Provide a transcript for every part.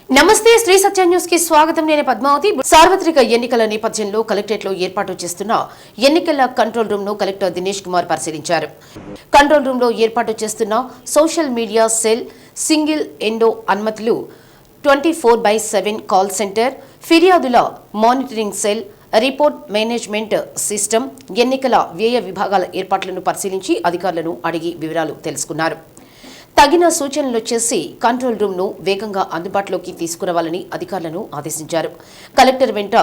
నమస్తే శ్రీ సత్య న్యూస్ కి స్వాగతం. నేను పద్మావతి. సార్వత్రిక ఎన్నికల నేపథ్యంలో కలెక్టరేట్ లో ఏర్పాటు చేస్తున్న ఎన్నికల కంట్రోల్ రూమ్ ను కలెక్టర్ దినేష్ కుమార్ పరిశీలించారు. కంట్రోల్ రూమ్ లో ఏర్పాటు చేస్తున్న social media cell, single endo అనుమతులు, 24/7 కాల్ సెంటర్, ఫిర్యాదుల monitoring cell, report management system, ఎన్నికల వ్యయ విభాగాల ఏర్పాట్లను పరిశీలించి అధికారులను అడిగి వివరాలు తెలుసుకున్నారు. తగిన సూచనలు చేసి కంట్రోల్ రూమ్ ను వేగంగా అందుబాటులోకి తీసుకురావాలని అధికారులను ఆదేశించారు. కలెక్టర్ వెంట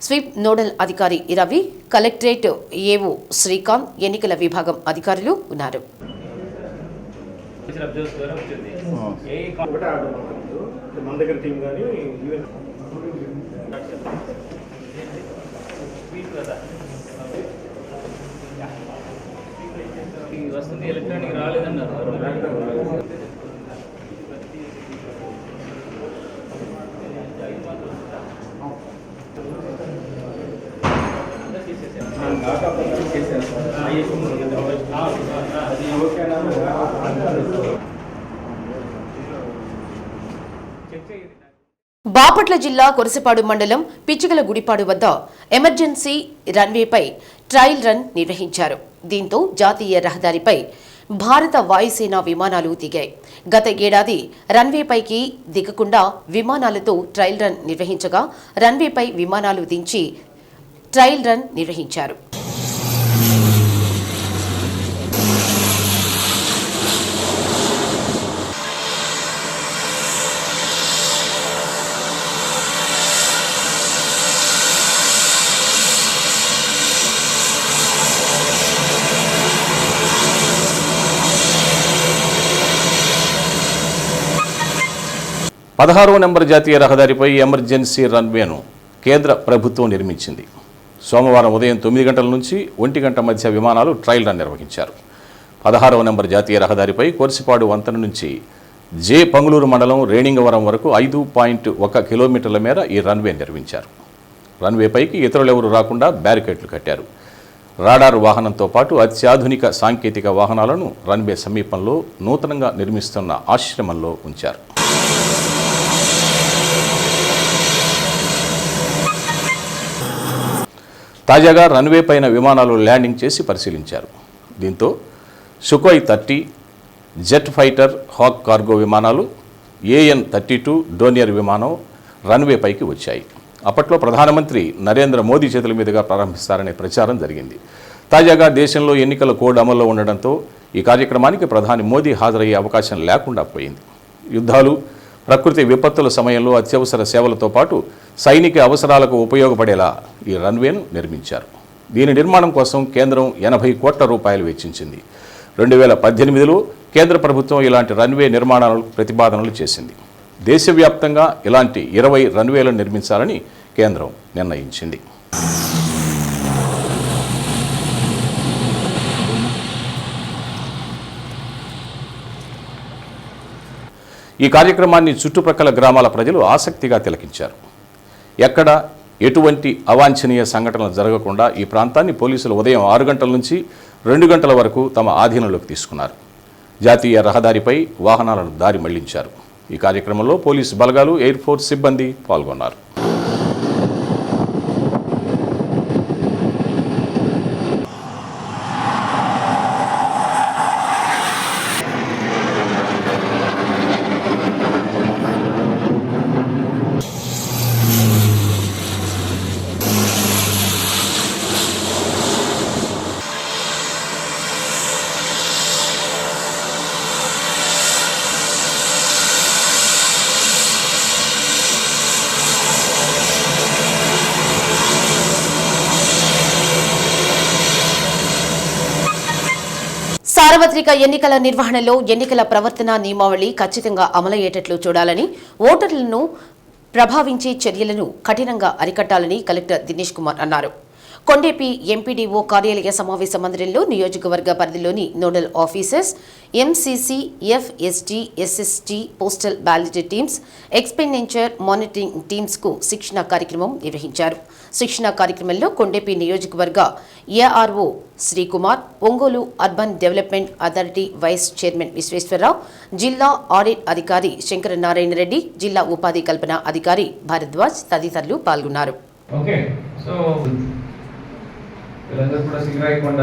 స్వీప్ నోడల్ అధికారి రవి, కలెక్టరేట్ ఏవో శ్రీకాంత్, ఎన్నికల విభాగం అధికారులు ఉన్నారు. వస్తుంది ఎలక్ట్రానిక్ రాలేదన్నారు. బాపట్ల జిల్లా కొరసపాడు మండలం పిచ్చికల గుడిపాడు వద్ద ఎమర్జెన్సీ రన్వేపై ట్రయల్ రన్ నిర్వహించారు. దీంతో జాతీయ రహదారిపై భారత వాయుసేన విమానాలు దిగాయి. గత ఏడాది రన్వేపైకి దిగకుండా విమానాలతో ట్రయల్ రన్ నిర్వహించగా రన్వేపై విమానాలు దించి ట్రయల్ రన్ నిర్వహించారు. పదహారవ నెంబర్ జాతీయ రహదారిపై ఎమర్జెన్సీ రన్వేను కేంద్ర ప్రభుత్వం నిర్మించింది. సోమవారం ఉదయం 9 గంటల నుంచి 1 గంట మధ్య విమానాలు ట్రయల్ రన్ నిర్వహించారు. 16వ నెంబర్ జాతీయ రహదారిపై కోర్సిపాడు వంతెన నుంచి జే పంగులూరు మండలం రేణింగవరం వరకు 5.1 కిలోమీటర్ల మేర ఈ రన్వే నిర్మించారు. రన్వేపైకి ఇతరులెవరూ రాకుండా బ్యారికేడ్లు కట్టారు. రాడార్ వాహనంతో పాటు అత్యాధునిక సాంకేతిక వాహనాలను రన్వే సమీపంలో నూతనంగా నిర్మిస్తున్న ఆశ్రమంలో ఉంచారు. తాజాగా రన్వే పైన విమానాలు ల్యాండింగ్ చేసి పరిశీలించారు. దీంతో Sukhoi 30, jet fighter hawk cargo విమానాలు, AN-32 డోనియర్ విమానం రన్వే పైకి వచ్చాయి. అప్పట్లో ప్రధానమంత్రి నరేంద్ర మోదీ చేతుల మీదుగా ప్రారంభిస్తారనే ప్రచారం జరిగింది. తాజాగా దేశంలో ఎన్నికల కోడ్ అమల్లో ఉండడంతో ఈ కార్యక్రమానికి ప్రధాని మోదీ హాజరయ్యే అవకాశం లేకుండా పోయింది. యుద్ధాలు, ప్రకృతి విపత్తుల సమయంలో అత్యవసర సేవలతో పాటు సైనిక అవసరాలకు ఉపయోగపడేలా ఈ రన్వేను నిర్మించారు. దీని నిర్మాణం కోసం కేంద్రం 80 కోట్ల రూపాయలు వెచ్చించింది. 2018లో కేంద్ర ప్రభుత్వం ఇలాంటి రన్వే నిర్మాణాలు ప్రతిపాదనలు చేసింది. దేశవ్యాప్తంగా ఇలాంటి 20 రన్వేలను నిర్మించాలని కేంద్రం నిర్ణయించింది. ఈ కార్యక్రమాన్ని చుట్టుప్రక్కల గ్రామాల ప్రజలు ఆసక్తిగా తిలకించారు. ఎక్కడ ఎటువంటి అవాంఛనీయ సంఘటనలు జరగకుండా ఈ ప్రాంతాన్ని పోలీసులు ఉదయం 6 గంటల నుంచి 2 గంటల వరకు తమ ఆధీనంలోకి తీసుకున్నారు. జాతీయ రహదారిపై వాహనాలను దారి మళ్లించారు. ఈ కార్యక్రమంలో పోలీసు బలగాలు, ఎయిర్ ఫోర్స్ సిబ్బంది పాల్గొన్నారు. సార్వత్రిక ఎన్నికల నిర్వహణలో ఎన్నికల ప్రవర్తన నియమావళి ఖచ్చితంగా అమలయ్యేటట్లు చూడాలని, ఓటర్లను ప్రభావించే చర్యలను కఠినంగా అరికట్టాలని కలెక్టర్ దినేష్ కుమార్ అన్నారు. కొండేపి ఎంపీడీఓ కార్యాలయ సమావేశ మందిరంలో నియోజకవర్గ పరిధిలోని nodal officers, MCC, FST, SST, postal ballot teams, expenditure monitoring teams కు శిక్షణ కార్యక్రమం నిర్వహించారు. శిక్షణ కార్యక్రమంలో కొండేపి నియోజకవర్గ ARO Srikumar, Ongole urban development authority vice chairman Visweswararao, జిల్లా ఆడిట్ అధికారి శంకరనారాయణ రెడ్డి, జిల్లా ఉపాధి కల్పన అధికారి భారద్వాజ్ తదితరులు పాల్గొన్నారు. ఓకే, సో వీళ్ళందరూ కూడా సింగరాయకొండ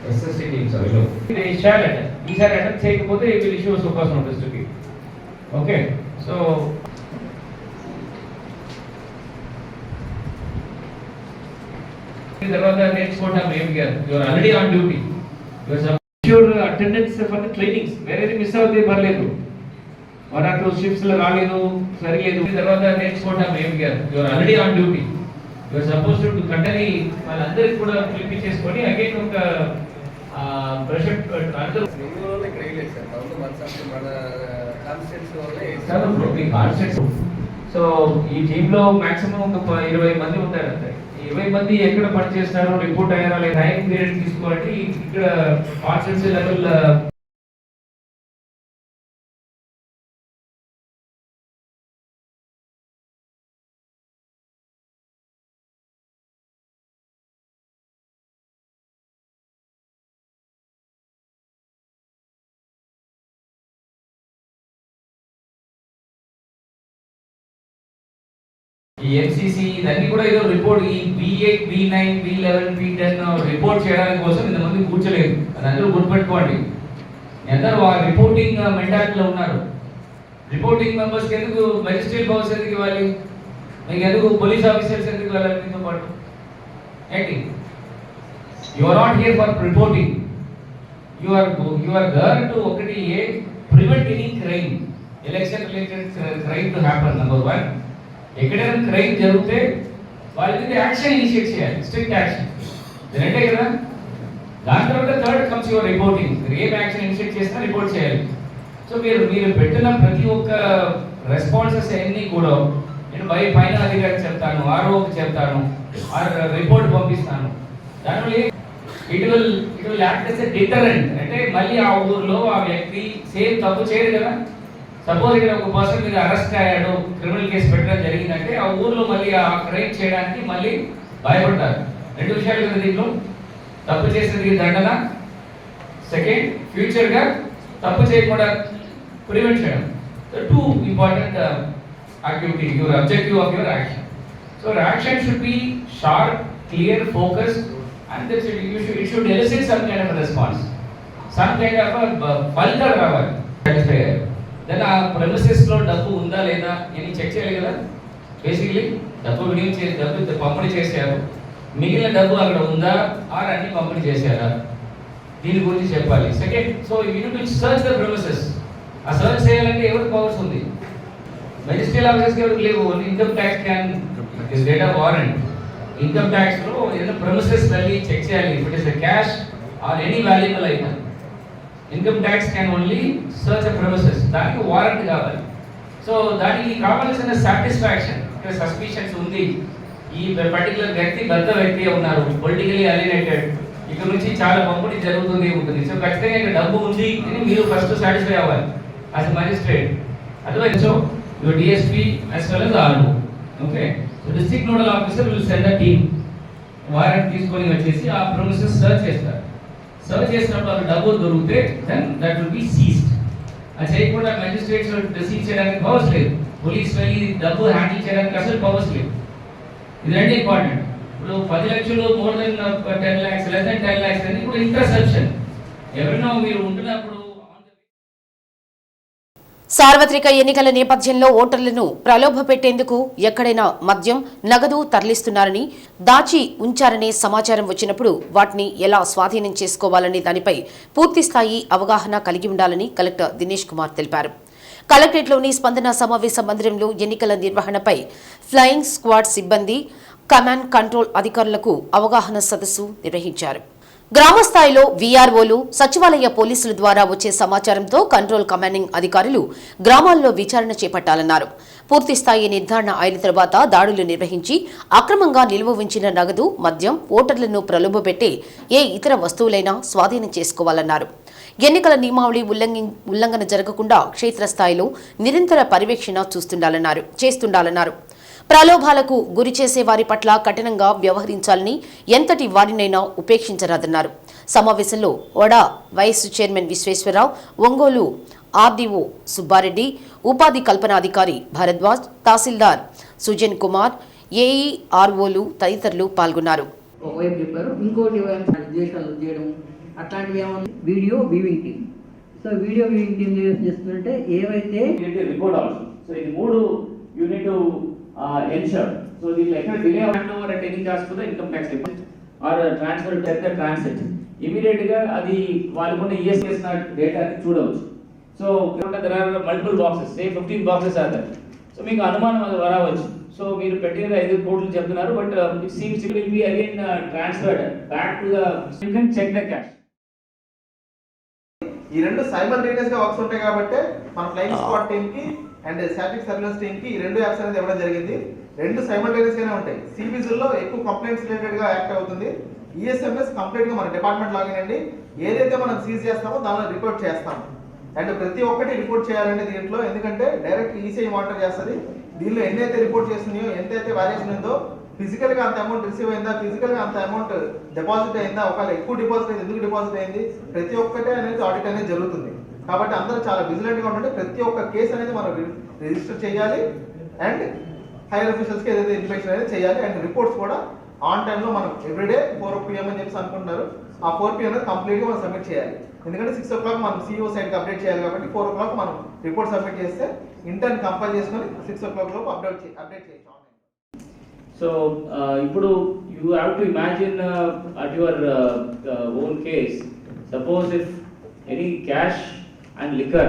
ఎస్ఎస్టీ టీమ్స్ అవిలో ఈసారి అటెంప్ట్ చేయకపోతే will issue super notice to give. Okay, so తర్వాత నేర్చుకోవడం ఏం కాదు. Your already on duty, your attendance for the trainings. వేరేది మిస్ అవుతే పర్లేదు, 1 or 2 షిఫ్ట్స్ లో రాలేదు, సరిలేదు, తర్వాత నేర్చుకోవడం ఏం కాదు. Your already on duty, your suppose to country వాళ్ళందరికీ కూడా పిలిపించేసుకొని అగైన్ ఒక అందరూ సో ఈ టీమ్ లో మాక్సిమం ఒక 20 మంది ఉంటారు అంతే. 20 మంది ఎక్కడ పని చేస్తారు, రిపోర్ట్ అయ్యారా లేదా, టైం పీరియడ్ తీసుకోవాలి. ఇక్కడ కాన్స్టిట్యూన్సీ లెవెల్ ఈ ఎంసీసీ ఇవన్నీ కూడా ఏదో రిపోర్ట్, ఈ V8, V9, V11, V10 report చేయడానికి కోసం ఇంతమంది కూర్చోలేదు. అది అందరూ గుర్తుపెట్టుకోండి. అందరూ ఆ రిపోర్టింగ్ మెంటాలిటీలో ఉన్నారు. రిపోర్టింగ్ మెంబర్స్కి ఎందుకు మెజిస్ట్రేట్ పవర్స్ ఎందుకు ఇవ్వాలి, మీకు ఎందుకు పోలీస్ ఆఫీసర్స్ ఎందుకు వెళ్ళాలి మీతో పాటు ఏంటి? You are not here for reporting, you are there to ఒకటి prevent any crime, election related crime to happen. Number 1, ఎక్కడైనా క్రైమ్ జరిగితే వాళ్ళ మీద యాక్షన్ ఇనిషియేట్ చేయాలి, స్ట్రిక్ట్ యాక్షన్. రెండే కదా. దాని తర్వాత థర్డ్ కమ్స్ యువర్ రిపోర్టింగ్. ఏం యాక్షన్ ఇనిషియేట్ చేసినా రిపోర్ట్ చేయాలి. సో మీరు పెట్టిన ప్రతి ఒక్క రెస్పాన్సెస్ అన్ని కూడా నేను పైన అధికారికి చెప్తాను, ఆర్ఓకి చెప్తాను, రిపోర్ట్ పంపిస్తాను. దానివల్ల it will act as a deterrent. అంటే మళ్ళీ ఆ ఊర్లో ఆ వ్యక్తి సేమ్ తప్పు చేయడు కదా. సపోజ్ ఇక్కడ ఒక పర్సన్ మీద అరెస్ట్ అయ్యాడు, క్రిమినల్ కేసు పెట్టడం జరిగిందంటే ఆ ఊర్లో మళ్ళీ ఆ క్రైమ్ చేయడానికి మళ్ళీ భయపడతారు. 2 విషయాలు కదా దీంట్లో. తప్పు చేసేది దండన, సెకండ్ ఫ్యూచర్గా తప్పు చేయకుండా ప్రివెంట్ చేయడం. So 2 important activity, your objective of your action. So your action should be sharp, clear, focused, and it should elicit some kind of response, some kind of ఫలితాలు రావాలి. సాటిస్ఫై అయ్యారు. దెన్ ఆ ప్రెమిసెస్లో డబ్బు ఉందా లేదా అని చెక్ చేయాలి కదా. బేసిక్లీ డబ్బు డబ్బు పంపిణీ చేశారు, మిగిలిన డబ్బు అక్కడ ఉందా ఆర్ అన్ని పంపిణీ చేశారా, దీని గురించి చెప్పాలి. Second, so you need to search the premises. ఆ సర్చ్ చేయాలంటే ఎవరికి పవర్స్ ఉంది? మెజిస్ట్రేట్ ఆఫీసర్స్కి ఎవరికి లేవు. Income tax can get a warrant. Income ట్యాక్స్లో ఏదైనా ప్రెమిసెస్ వెళ్ళి చెక్ చేయాలి. If it is a cash or any valuable item, income tax can only search premises. దానికి వారెంట్ కావాలి. సో దానికి కావాల్సిన సాటిస్ఫాక్షన్, ఇక్కడ సస్పిషన్స్ ఉంది, ఈ పర్టికులర్ వ్యక్తి పెద్ద వ్యక్తి ఉన్నారు, పొలిటికలీ అలినేటెడ్, ఇక్కడ నుంచి చాలా పంపిణీ జరుగుతుంది ఉంటుంది. సో ఖచ్చితంగా ఇక్కడ డబ్బు ఉంది అని మీరు ఫస్ట్ సాటిస్ఫై అవ్వాలి as magistrate. Otherwise so your DSP as well as RO. Okay, so district nodal officer will send a team. Warrant తీసుకొని వచ్చేసి ఆ ప్రెమిసెస్ సర్చ్ చేస్తారు. సర్చ్ చేసినప్పుడు అది డబ్బు దొరికితే then that will be seized. అది చేయకుండా మెజిస్ట్రేట్స్ సీజ్ చేయడానికి పవర్స్ లేదు, పోలీస్ వెళ్ళి డబ్బు హ్యాండిల్ చేయడానికి అసలు పవర్స్ లేదు. ఇది రెండు ఇంపార్టెంట్. ఇప్పుడు 10 లక్షలు, more than 10 lakhs, less than 10 lakhs అని కూడా ఇంటర్సెప్షన్. ఎవరైనా మీరు ఉంటున్నప్పుడు సార్వత్రిక ఎన్నికల నేపథ్యంలో ఓటర్లను ప్రలోభపెట్టేందుకు ఎక్కడైనా మద్యం, నగదు తరలిస్తున్నారని, దాచి ఉంచారనే సమాచారం వచ్చినప్పుడు వాటిని ఎలా స్వాధీనం చేసుకోవాలనే దానిపై పూర్తిస్థాయి అవగాహన కలిగి ఉండాలని కలెక్టర్ దినేష్ కుమార్ తెలిపారు. కలెక్టరేట్లోని స్పందన సమావేశ మందిరంలో ఎన్నికల నిర్వహణపై ఫ్లయింగ్ స్క్వాడ్ సిబ్బంది, కమాండ్ కంట్రోల్ అధికారులకు అవగాహన సదస్సు నిర్వహించారు. గ్రామ స్థాయిలో వీఆర్ఓలు సచివాలయ పోలీసుల ద్వారా వచ్చే సమాచారంతో కంట్రోల్ కమాండింగ్ అధికారులు గ్రామాల్లో విచారణ చేపట్టాలన్నారు. పూర్తిస్థాయి నిర్ధారణ అయిన తర్వాత దాడులు నిర్వహించి అక్రమంగా నిల్వ ఉంచిన నగదు, మద్యం, ఓటర్లను ప్రలోభపెట్టే ఏ ఇతర వస్తువులైనా స్వాధీనం చేసుకోవాలన్నారు. ఎన్నికల నియమావళి ఉల్లంఘన జరగకుండా క్షేత్రస్థాయిలో నిరంతర పర్యవేక్షణ చేస్తుండాలన్నారు. ప్రలోభాలకు గురి చేసే వారి పట్ల కఠినంగా వ్యవహరించాలని, ఎంతటి వారినైనా ఉపేక్షించరాదన్నారు. సమావేశంలో వడా vice chairman Visweswararao, Ongole RDO Subbareddy, ఉపాధి కల్పనాధికారి భరద్వాజ్, తహసీల్దార్ సుజన్ కుమార్, ఏఈఆర్ఓలు తదితరులు పాల్గొన్నారు. ఇంకోటి చేయడం అట్లాంటివి ఏమన్నా video viewing team. So video viewing team చేస్తుంటే ఏవైతే రిపోర్ట్ ఆల్సో. సో ఇది మూడు యూనిట్ ensure. So దీనిలో ఎక్కడ delay hand over at any cost to the income tax department or transfer to the transit immediate గా అది వాళ్ళకున్న ఈఎస్ఎస్ డేటాని చూడవచ్చు. So there are multiple boxes, say 15 boxes are there. So మీకు అనుమానం అది రావచ్చు. సో మీరు పెట్టిన 5 కోట్లు చెప్తున్నారు, but it seems it will be again transferred back to the you can check the cash. ఈ రెండు సైమల్టేనియస్ గా వర్క్స్ ఉంటాయి కాబట్టి మన ఫ్లైయింగ్ స్క్వాడ్ టీమ్ కి అండ్ స్టాటిక్ సర్వేలెన్స్ టీమ్ కి ఈ రెండు యాప్స్ అనేది ఇవ్వడం జరిగింది. రెండు సైమల్టేనియస్ గానే ఉంటాయి. సిబిజిల్ లో ఎక్కువ కంప్లైంట్స్ రిలేటెడ్ గా యాక్ట్ అవుతుంది. ఈఎస్ఎంఎస్ కంప్లీట్ గా మన డిపార్ట్మెంట్ లాగిన్ అండి. ఏదైతే మనం సీజ్ చేస్తామో దానిలో రిపోర్ట్ చేస్తాం. అండ్ ప్రతి ఒక్కటి రిపోర్ట్ చేయాలండి దీంట్లో, ఎందుకంటే డైరెక్ట్ ఈసీఐ మానిటర్ చేస్తుంది. దీనిలో ఎన్నైతే రిపోర్ట్ చేస్తున్నాయో, ఎంతైతే వాల్యుయేషన్ ఉందో, ఫిజికల్ గా అంత అమౌంట్ రిసీవ్ అయిందా, ఫిజికల్ గా అంత అమౌంట్ డిపాజిట్ అయిందా, ఒకవేళ ఎక్కువ డిపాజిట్ అయింది, ఎందుకు డిపాజిట్ అయింది, ప్రతి ఒక్కటే అనేది ఆడిట్ అనేది జరుగుతుంది. కాబట్టి అందరూ చాలా విజిలెంట్ గా ఉంటే ప్రతి ఒక్క కేసు అనేది మనం రిజిస్టర్ చేయాలి. అండ్ హైయర్ అఫీషియల్స్ కి ఏదైతే ఇన్ఫర్మేషన్ అనేది చేయాలి. అండ్ రిపోర్ట్స్ కూడా ఆన్ టైమ్ లో మనం ఎవ్రీడే 4 PM అని చెప్పి అనుకుంటున్నారు. ఆ 4 PM అనేది కంప్లీట్ గా మనం సబ్మిట్ చేయాలి. ఎందుకంటే 6 o'clock మనం సిఇఓ సైడ్ కి అప్డేట్ చేయాలి కాబట్టి 4 o'clock మనం రిపోర్ట్ సబ్మిట్ చేస్తే ఇంటర్న్ కంపైల్ చేసుకొని 6 o'clock లోపు అప్డేట్ చేయొచ్చు. So ఇప్పుడు you have to imagine at your own case, suppose if any cash and liquor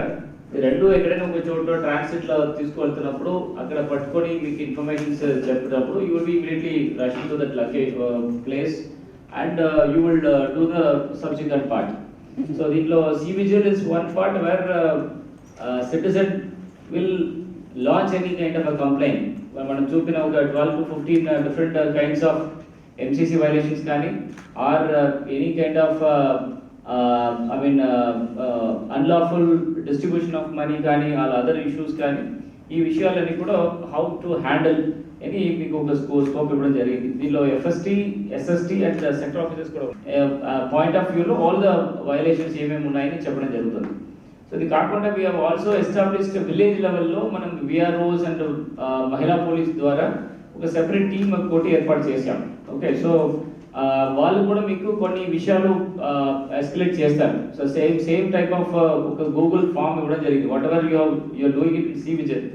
రెండు ఎక్కడైనా ఒక చోట ట్రాన్సిట్ లో తీసుకువెళ్తున్నప్పుడు అక్కడ పట్టుకొని మీకు ఇన్ఫర్మేషన్స్ చెప్పినప్పుడు you will be immediately rushing to that place and you will do the subsequent part. So దీంట్లో cVIGIL is one part where citizen will launch any kind of a complaint. మనం చూపిన ఒక 12 to 15 different kinds of MCC violations కానీ or any kind of unlawful distribution of money కానీ all other issues కానీ ఈ విషయాలన్నీ కూడా హౌ టు హ్యాండిల్ అని మీకు ఒక స్కోప్ ఇవ్వడం జరిగింది. దీనిలో FST, SST and sector officers కూడా పాయింట్ ఆఫ్ వ్యూలో ఆల్ ద వైలేషన్స్ ఏమేమి ఉన్నాయని చెప్పడం జరుగుతుంది. సో ఇది కాకుండా we have also established village లెవెల్లో మనం విఆర్ఓస్ అండ్ మహిళా పోలీస్ ద్వారా ఒక సెపరేట్ టీమ్ ఒకటి ఏర్పాటు చేశాం. ఓకే, సో వాళ్ళు కూడా మీకు కొన్ని విషయాలు ఎస్కలేట్ చేస్తారు. సో సేమ్ టైప్ ఆఫ్ ఒక గూగుల్ ఫామ్ ఇవ్వడం జరిగింది. Whatever you're doing it cVIGIL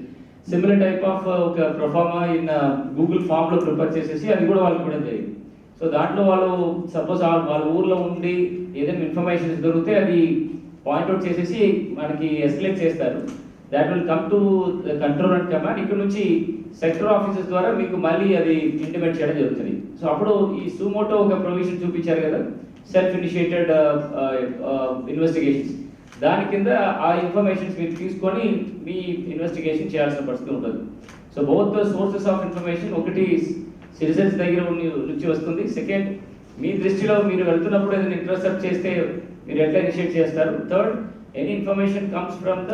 similar type of ఒక ప్రొఫార్మా ఇన్ గూగుల్ ఫామ్లో ప్రిపేర్ చేసేసి అది కూడా వాళ్ళకి ఇవ్వడం జరిగింది. సో దాంట్లో వాళ్ళు సపోజ్ వాళ్ళ ఊర్లో ఉండి ఏదైనా ఇన్ఫర్మేషన్ దొరికితే అది పాయింట్అవుట్ చేసేసి మనకి ఎస్కలేట్ చేస్తారు. That will come to control and command. ఇక్కడ నుంచి సెక్టర్ ఆఫీసర్స్ ద్వారా మీకు మళ్ళీ అది ఇంటిమేట్ చేయడం జరుగుతుంది. సో అప్పుడు ఈ సుమోటో ఒక ప్రొవిజన్ చూపించారు కదా, సెల్ఫ్ ఇనిషియేటెడ్ ఇన్వెస్టిగేషన్స్, దాని కింద ఆ ఇన్ఫర్మేషన్స్ మీరు తీసుకొని మీ ఇన్వెస్టిగేషన్ చేయాల్సిన పరిస్థితి ఉంటుంది. So both sources of information, ఒకటి సిటిజన్స్ దగ్గర నుంచి వస్తుంది, సెకండ్ మీ దృష్టిలో మీరు వెళ్తున్నప్పుడు ఏదైనా ఇంటర్సెప్ట్ చేస్తే మీరు ఎట్లా ఇనిషియేట్ చేస్తారు, third any information comes from the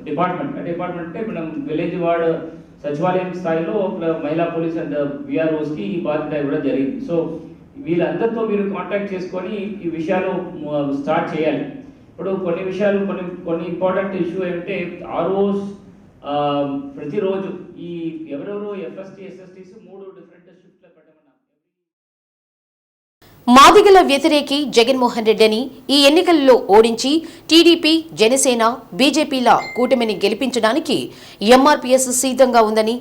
department. Department అంటే మనం విలేజ్ వార్డ్ సచివాలయం స్థాయిలో మహిళా పోలీస్ అండ్ విఆర్ఓస్కి ఈ బాధ్యత ఇవ్వడం జరిగింది. సో వీళ్ళందరితో మీరు కాంటాక్ట్ చేసుకొని ఈ విషయాలు స్టార్ట్ చేయాలి. ఇప్పుడు కొన్ని విషయాలు కొన్ని ఇంపార్టెంట్ ఇష్యూ ఏంటంటే ఆర్ఓస్ ప్రతిరోజు ఈ ఎవరెవరు ఎఫ్ఎస్టీ, ఎస్ఎస్టీస్ 3 డిఫరెంట్ షిఫ్ట్లో పెట్టమన్నారు. మాదిగల వ్యతిరేకి జగన్మోహన్ రెడ్డిని ఈ ఎన్నికల్లో ఓడించి టీడీపీ, జనసేన, బీజేపీల కూటమిని గెలిపించడానికి ఎంఆర్పీఎస్ సిద్ధంగా ఉందని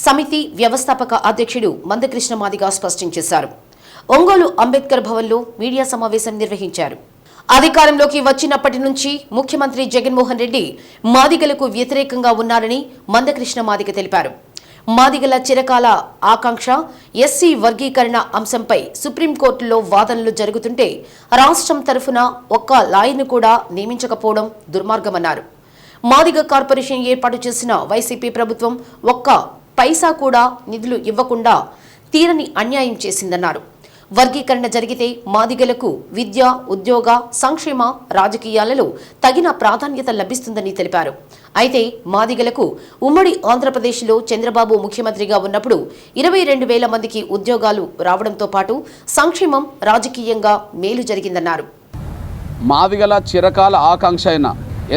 సమితి వ్యవస్థాపక అధ్యక్షుడు మందకృష్ణ మాదిగ స్పష్టం చేశారు. ఒంగోలు అంబేద్కర్ భవన్లో మీడియా సమావేశం నిర్వహించారు. అధికారంలోకి వచ్చినప్పటి నుంచి ముఖ్యమంత్రి జగన్మోహన్ రెడ్డి మాదిగలకు వ్యతిరేకంగా ఉన్నారని మందకృష్ణ మాదిగ తెలిపారు. మాదిగల చిరకాల ఆకాంక్ష ఎస్సీ వర్గీకరణ అంశంపై సుప్రీంకోర్టులో వాదనలు జరుగుతుంటే రాష్ట్రం తరఫున ఒక్క లాయర్ను కూడా నియమించకపోవడం దుర్మార్గమన్నారు. మాదిగ కార్పొరేషన్ ఏర్పాటు చేసిన వైసీపీ ప్రభుత్వం ఒక్క పైసా కూడా నిధులు ఇవ్వకుండా తీరని అన్యాయం చేసిందన్నారు. వర్గీకరణ జరిగితే మాదిగలకు విద్య, ఉద్యోగ, సంక్షేమ, రాజకీయాలలో తగిన ప్రాధాన్యత లభిస్తుందని తెలిపారు. అయితే మాదిగలకు ఉమ్మడి ఆంధ్రప్రదేశ్లో చంద్రబాబు ముఖ్యమంత్రిగా ఉన్నప్పుడు 22,000 మందికి ఉద్యోగాలు రావడంతో పాటు సంక్షేమం, రాజకీయంగా మేలు జరిగిందన్నారు. మాదిగల చిరకాల ఆకాంక్ష అయిన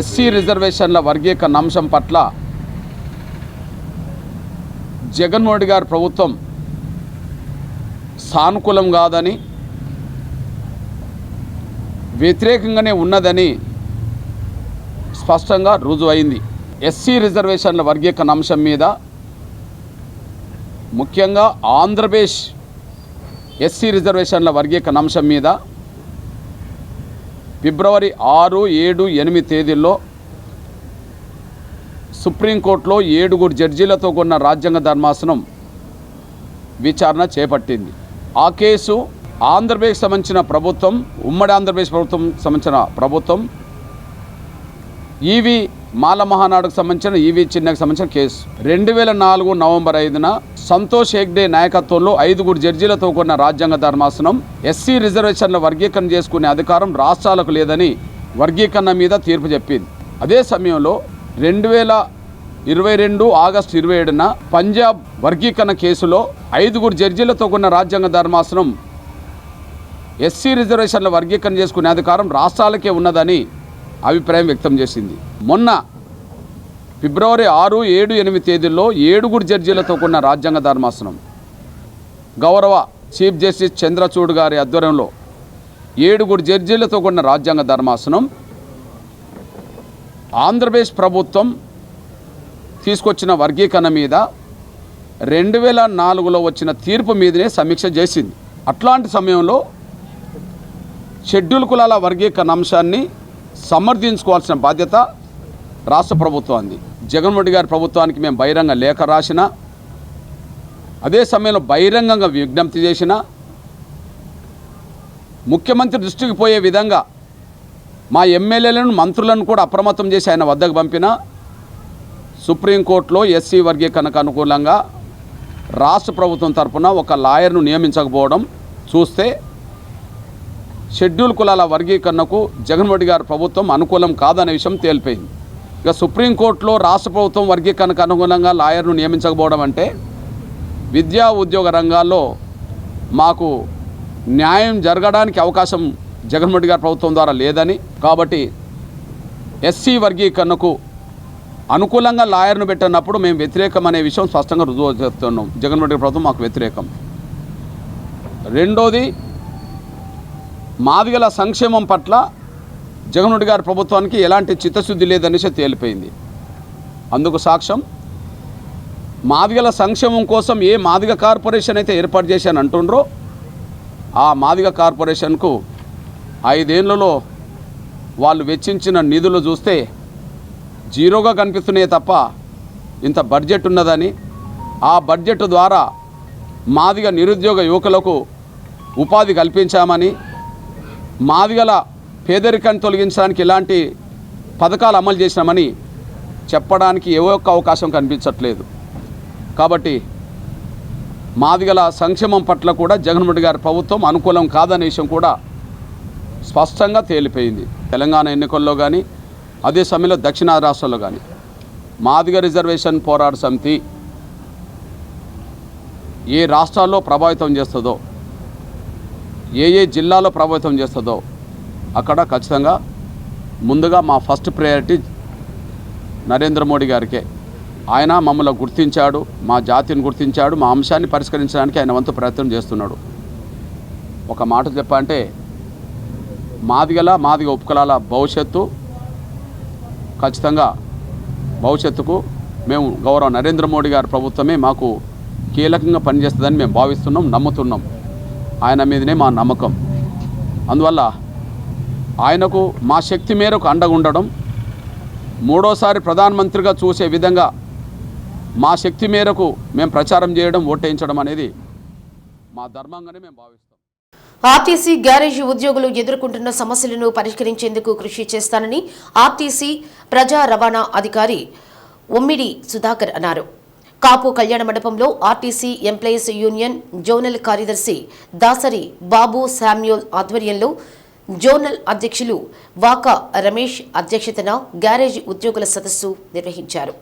ఎస్సీ రిజర్వేషన్ల వర్గీకరణ అంశం పట్ల జగన్మోహన్ రెడ్డి గారి ప్రభుత్వం సానుకూలం కాదని, వ్యతిరేకంగానే ఉన్నదని స్పష్టంగా రుజువైంది. ఎస్సీ రిజర్వేషన్ల వర్గీకరణ అంశం మీద ముఖ్యంగా ఆంధ్రప్రదేశ్ ఎస్సీ రిజర్వేషన్ల వర్గీకరణ అంశం మీద ఫిబ్రవరి 6, 7, 8 తేదీల్లో సుప్రీంకోర్టులో 7 జడ్జీలతో కూడిన రాజ్యాంగ ధర్మాసనం విచారణ చేపట్టింది. ఆ కేసు ఆంధ్రప్రదేశ్ సంబంధించిన ప్రభుత్వం, ఉమ్మడి ఆంధ్రప్రదేశ్ ప్రభుత్వం సంబంధించిన ప్రభుత్వం, ఈవి మాల మహానాడుకు సంబంధించిన ఈవి చిన్నకు సంబంధించిన కేసు 2004 నవంబర్ 5న సంతోష్ హెగ్డే నాయకత్వంలో 5 జడ్జీలతో కూడిన రాజ్యాంగ ధర్మాసనం ఎస్సీ రిజర్వేషన్ల వర్గీకరణ చేసుకునే అధికారం రాష్ట్రాలకు లేదని వర్గీకరణ మీద తీర్పు చెప్పింది. అదే సమయంలో 2022 ఆగస్టు 27న పంజాబ్ వర్గీకరణ కేసులో 5 జడ్జీలతో కూడిన రాజ్యాంగ ధర్మాసనం ఎస్సీ రిజర్వేషన్ల వర్గీకరణ చేసుకునే అధికారం రాష్ట్రాలకే ఉన్నదని అభిప్రాయం వ్యక్తం చేసింది. మొన్న ఫిబ్రవరి 6, 7, 8 తేదీల్లో 7 జడ్జీలతో కూడిన రాజ్యాంగ ధర్మాసనం గౌరవ చీఫ్ జస్టిస్ చంద్రచూడ్ గారి ఆధ్వర్యంలో 7 జడ్జీలతో కూడిన రాజ్యాంగ ధర్మాసనం ఆంధ్రప్రదేశ్ ప్రభుత్వం తీసుకొచ్చిన వర్గీకరణ మీద 2004లో వచ్చిన తీర్పు మీదనే సమీక్ష చేసింది. అట్లాంటి సమయంలో షెడ్యూల్ కులాల వర్గీకరణ అంశాన్ని సమర్థించుకోవాల్సిన బాధ్యత రాష్ట్ర ప్రభుత్వానికి. జగన్మోహన్ రెడ్డి గారి ప్రభుత్వానికి మేము బహిరంగ లేఖ రాసిన, అదే సమయంలో బహిరంగంగా విజ్ఞప్తి చేసిన, ముఖ్యమంత్రి దృష్టికి పోయే విధంగా మా ఎమ్మెల్యేలను, మంత్రులను కూడా అప్రమత్తం చేసి ఆయన వద్దకు పంపిన, సుప్రీంకోర్టులో ఎస్సీ వర్గీకరణకు అనుకూలంగా రాష్ట్ర ప్రభుత్వం తరఫున ఒక లాయర్ను నియమించకపోవడం చూస్తే షెడ్యూల్ కులాల వర్గీకరణకు జగన్మోహన్ రెడ్డి గారి ప్రభుత్వం అనుకూలం కాదనే విషయం తేలిపోయింది. ఇక సుప్రీంకోర్టులో రాష్ట్ర ప్రభుత్వం వర్గీకరణకు అనుగుణంగా లాయర్ను నియమించకపోవడం అంటే విద్యా, ఉద్యోగ రంగాల్లో మాకు న్యాయం జరగడానికి అవకాశం జగన్మోహన్ రెడ్డి గారి ప్రభుత్వం ద్వారా లేదని, కాబట్టి ఎస్సీ వర్గీకరణకు అనుకూలంగా లాయర్ను పెట్టినప్పుడు మేము వ్యతిరేకం అనే విషయం స్పష్టంగా రుజువు చేస్తున్నాం. జగన్మోహన్ రెడ్డి ప్రభుత్వం మాకు వ్యతిరేకం. రెండోది, మాదిగల సంక్షేమం పట్ల జగన్మోహన్ రెడ్డి గారి ప్రభుత్వానికి ఎలాంటి చిత్తశుద్ధి లేదనేసి తేలిపోయింది. అందుకు సాక్ష్యం, మాదిగల సంక్షేమం కోసం ఏ మాదిగ కార్పొరేషన్ అయితే ఏర్పాటు చేశాను అంటుండ్రో ఆ మాదిగ కార్పొరేషన్కు 5 ఏళ్లలో వాళ్ళు వెచ్చించిన నిధులు చూస్తే జీరోగా కనిపిస్తున్నాయి తప్ప ఇంత బడ్జెట్ ఉన్నదని, ఆ బడ్జెట్ ద్వారా మాదిగ నిరుద్యోగ యువకులకు ఉపాధి కల్పించామని, మాదిగల పేదరికాన్ని తొలగించడానికి ఇలాంటి పథకాలు అమలు చేసినామని చెప్పడానికి ఏ ఒక్క అవకాశం కనిపించట్లేదు. కాబట్టి మాదిగల సంక్షేమం పట్ల కూడా జగన్మోహన్ రెడ్డి గారి ప్రభుత్వం అనుకూలం కాదనే విషయం కూడా స్పష్టంగా తేలిపోయింది. తెలంగాణ ఎన్నికల్లో కానీ, అదే సమయంలో దక్షిణాది రాష్ట్రాల్లో కానీ మాదిగ రిజర్వేషన్ పోరాట సమితి ఏ రాష్ట్రాల్లో ప్రభావితం చేస్తుందో, ఏ జిల్లాలో ప్రభావితం చేస్తుందో అక్కడ ఖచ్చితంగా ముందుగా మా ఫస్ట్ ప్రయారిటీ నరేంద్ర మోడీ గారికే. ఆయన మమ్మల్ని గుర్తించాడు, మా జాతిని గుర్తించాడు, మా అంశాన్ని పరిష్కరించడానికి ఆయన వంతు ప్రయత్నం చేస్తున్నాడు. ఒక మాట చెప్పాలంటే మాదిగ ఉపకులాల భవిష్యత్తు ఖచ్చితంగా భవిష్యత్తుకు మేము గౌరవ నరేంద్ర మోడీ గారి ప్రభుత్వమే మాకు కీలకంగా పనిచేస్తుందని మేము భావిస్తున్నాం, నమ్ముతున్నాం. ఆయన మీదనే మా నమ్మకం. అందువల్ల ఆయనకు మా శక్తి మేరకు అండగా ఉండడం, 3వ సారి ప్రధానమంత్రిగా చూసే విధంగా మా శక్తి మేరకు మేము ప్రచారం చేయడం, ఓటేయించడం అనేది మా ధర్మంగానే మేము భావిస్తాం. ఆర్టీసీ గ్యారేజీ ఉద్యోగులు ఎదుర్కొంటున్న సమస్యలను పరిష్కరించేందుకు కృషి చేస్తానని ఆర్టీసీ ప్రజా రవాణా అధికారి ఉమ్మిడి సుధాకర్ అన్నారు. కాపు కళ్యాణ మండపంలో ఆర్టీసీ ఎంప్లాయీస్ యూనియన్ జోనల్ కార్యదర్శి దాసరి బాబు శామ్యూల్ ఆధ్వర్యంలో జోనల్ అధ్యక్షులు వాకా రమేష్ అధ్యక్షతన గ్యారేజీ ఉద్యోగుల సదస్సు నిర్వహించారు.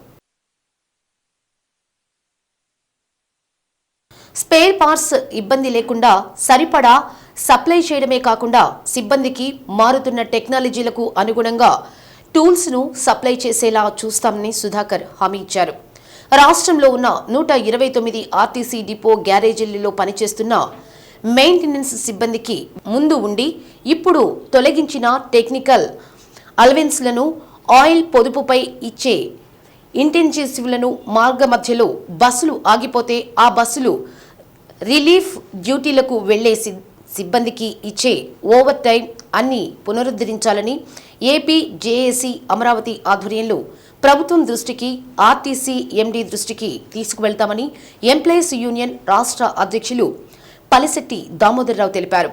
స్పేర్ పార్ట్స్ ఇబ్బంది లేకుండా సరిపడా సప్లై చేయడమే కాకుండా సిబ్బందికి మారుతున్న టెక్నాలజీలకు అనుగుణంగా టూల్స్ను సప్లై చేసేలా చూస్తామని సుధాకర్ హామీ ఇచ్చారు. రాష్ట్రంలో ఉన్న 129 ఆర్టీసీ డిపో గ్యారేజీలలో పనిచేస్తున్న మెయింటెనెన్స్ సిబ్బందికి ముందు ఉండి ఇప్పుడు తొలగించిన టెక్నికల్ అలవెన్స్లను, ఆయిల్ పొదుపుపై ఇచ్చే ఇంటెన్సివ్లను, మార్గ మధ్యలో బస్సులు ఆగిపోతే ఆ బస్సులు రిలీఫ్ డ్యూటీలకు వెళ్లే సిబ్బందికి ఇచ్చే ఓవర్ టైం అన్ని పునరుద్ధరించాలని ఏపీ జేఏసీ అమరావతి ఆధ్వర్యంలో ప్రభుత్వం దృష్టికి, ఆర్టీసీ ఎండీ దృష్టికి తీసుకువెళ్తామని ఎంప్లాయీస్ యూనియన్ రాష్ట్ర అధ్యక్షులు పలిశెట్టి దామోదర్రావు తెలిపారు.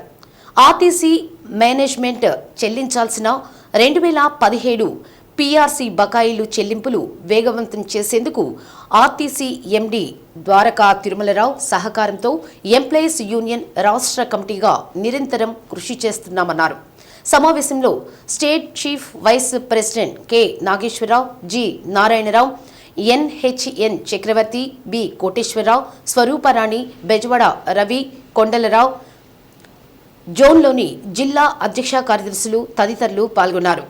ఆర్టీసీ మేనేజ్మెంట్ చెల్లించాల్సిన 2017 పీఆర్సీ బకాయిలు చెల్లింపులు వేగవంతం చేసేందుకు ఆర్టీసీ ఎండీ ద్వారకా తిరుమలరావు సహకారంతో ఎంప్లాయీస్ యూనియన్ రాష్ట్ర కమిటీగా నిరంతరం కృషి చేస్తున్నామన్నారు. సమావేశంలో state chief vice president K Nageswararao, G Narayanarao, NHN Chakravarthi, B Koteswararao, Swarooparani, Bezawada Ravi, Kondalarao, జోన్లోని జిల్లా అధ్యక్ష కార్యదర్శులు తదితరులు పాల్గొన్నారు.